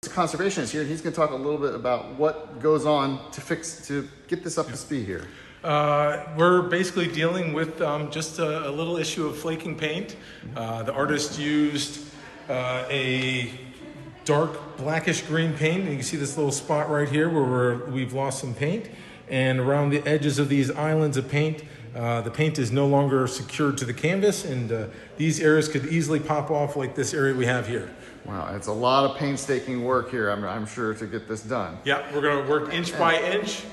conservationist here, and he's going to talk a little bit about what goes on to get this up to speed here. We're basically dealing with just a little issue of flaking paint. The artist used a dark blackish green paint, and you can see this little spot right here where we've lost some paint, and around the edges of these islands of paint, the paint is no longer secured to the canvas, and these areas could easily pop off like this area we have here. Wow, it's a lot of painstaking work here, I'm sure, to get this done. Yeah, we're going to work inch by inch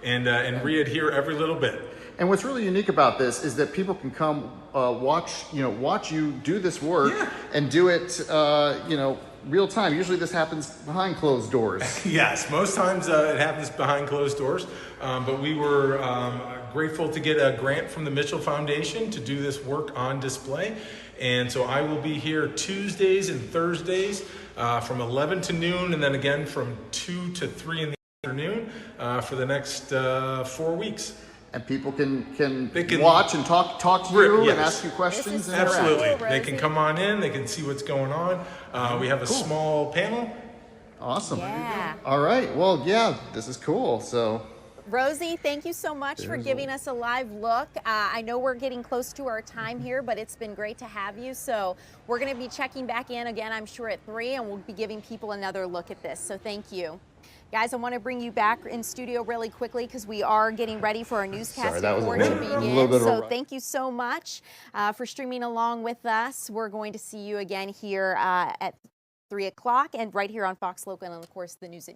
and re-adhere every little bit. And what's really unique about this is that people can come watch you do this work and do it, real time. Usually this happens behind closed doors. Yes, most times it happens behind closed doors, but we were grateful to get a grant from the Mitchell Foundation to do this work on display. And so I will be here Tuesdays and Thursdays from 11 to noon, and then again from 2 to 3 in the afternoon for the next 4 weeks. And people can watch and talk to you and ask you questions. Absolutely. They can come on in. They can see what's going on. We have a small panel. Awesome. Yeah. All right. Well, yeah, this is cool. So, Rosie, thank you so much for giving us a live look. I know we're getting close to our time here, but it's been great to have you. So we're going to be checking back in again, I'm sure, at 3, and we'll be giving people another look at this. So thank you. Guys, I want to bring you back in studio really quickly because we are getting ready for our newscast report to begin. So thank you so much for streaming along with us. We're going to see you again here at 3 o'clock and right here on Fox Local and, of course, the news.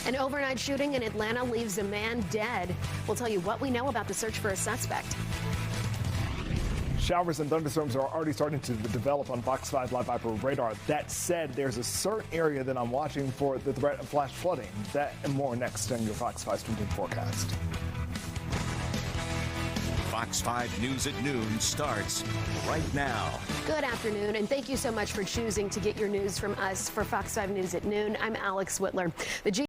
An overnight shooting in Atlanta leaves a man dead. We'll tell you what we know about the search for a suspect. Showers and thunderstorms are already starting to develop on Fox 5 Live Viper radar. That said, there's a certain area that I'm watching for the threat of flash flooding. That and more next on your Fox 5 Spring forecast. Fox 5 News at Noon starts right now. Good afternoon, and thank you so much for choosing to get your news from us for Fox 5 News at Noon. I'm Alex Whitler. The